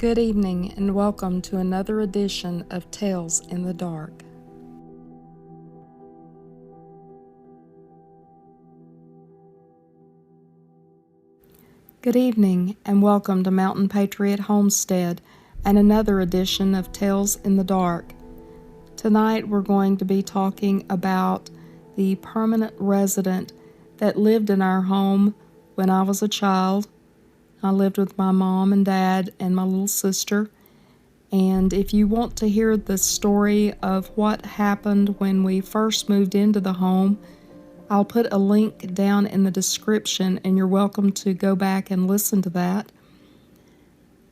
Good evening and welcome to another edition of Tales in the Dark. Good evening and welcome to Mountain Patriot Homestead and another edition of Tales in the Dark. Tonight we're going to be talking about the permanent resident that lived in our home when I was a child. I lived with my mom and dad and my little sister. And if you want to hear the story of what happened when we first moved into the home, I'll put a link down in the description and you're welcome to go back and listen to that.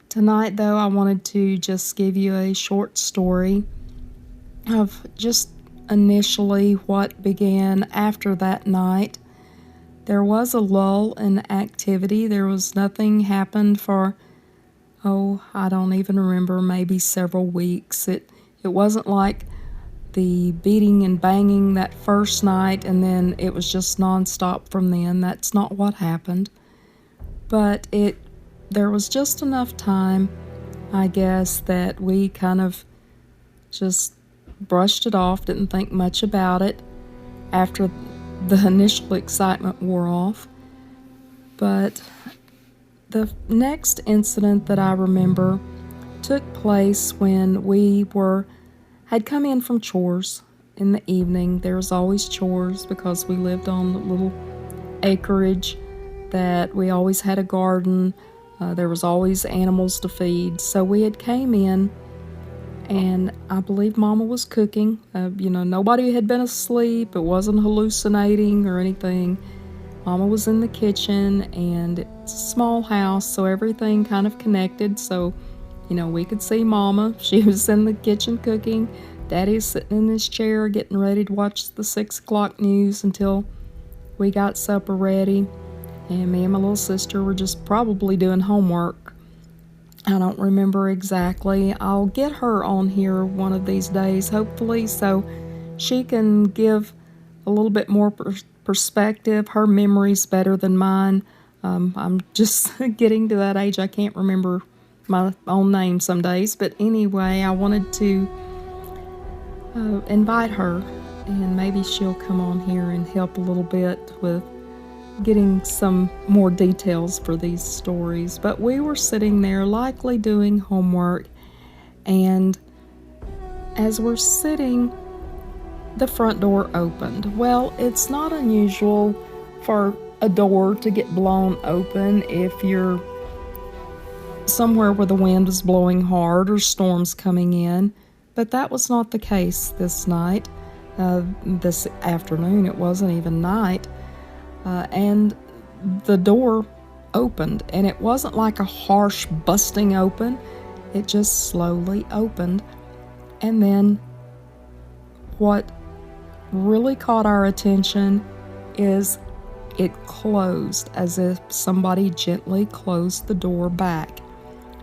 Tonight, though, I wanted to just give you a short story of just initially what began after that night. There was a lull in activity. There was nothing happened for, I don't even remember, maybe several weeks. It wasn't like the beating and banging that first night and then it was just nonstop from then. That's not what happened. But there was just enough time, I guess, that we kind of just brushed it off, didn't think much about it after the initial excitement wore off. But the next incident that I remember took place when we had come in from chores in the evening. There was always chores because we lived on a little acreage that we always had a garden. There was always animals to feed. So we had came in and I believe Mama was cooking. Nobody had been asleep. It wasn't hallucinating or anything. Mama was in the kitchen, and it's a small house, so everything kind of connected. So, we could see Mama. She was in the kitchen cooking. Daddy's sitting in his chair getting ready to watch the 6 o'clock news until we got supper ready. And me and my little sister were just probably doing homework. I don't remember exactly. I'll get her on here one of these days, hopefully, so she can give a little bit more perspective. Her memory's better than mine. I'm just getting to that age I can't remember my own name some days. But anyway, I wanted to invite her, and maybe she'll come on here and help a little bit with getting some more details for these stories. But we were sitting there likely doing homework, and as we're sitting, the front door opened. Well, it's not unusual for a door to get blown open if you're somewhere where the wind is blowing hard or storms coming in, but that was not the case this night. This afternoon, it wasn't even night. And the door opened, and it wasn't like a harsh busting open. It just slowly opened. And then what really caught our attention is it closed, as if somebody gently closed the door back,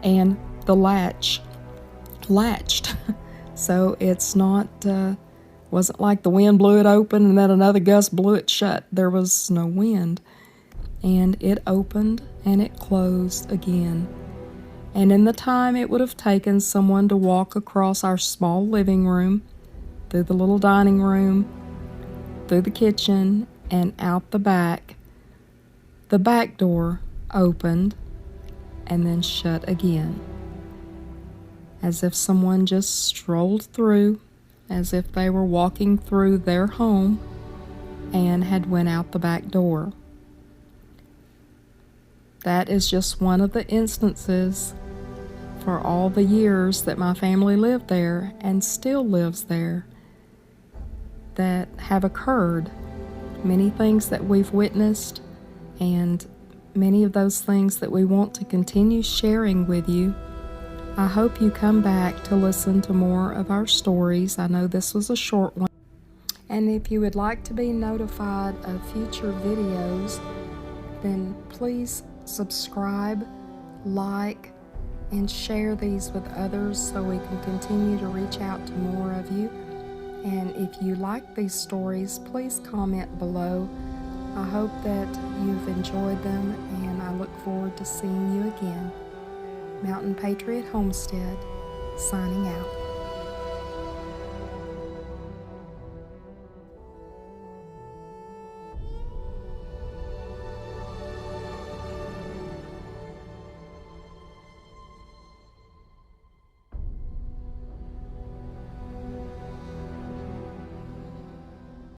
and the latched. So it's not wasn't like the wind blew it open and then another gust blew it shut. There was no wind. And it opened and it closed again. And in the time it would have taken someone to walk across our small living room, through the little dining room, through the kitchen, and out the back door opened and then shut again. As if someone just strolled through, as if they were walking through their home and had went out the back door. That is just one of the instances for all the years that my family lived there and still lives there that have occurred. Many things that we've witnessed, and many of those things that we want to continue sharing with you. I hope you come back to listen to more of our stories. I know this was a short one. And if you would like to be notified of future videos, then please subscribe, like, and share these with others so we can continue to reach out to more of you. And if you like these stories, please comment below. I hope that you've enjoyed them, and I look forward to seeing you again. Mountain Patriot Homestead, signing out.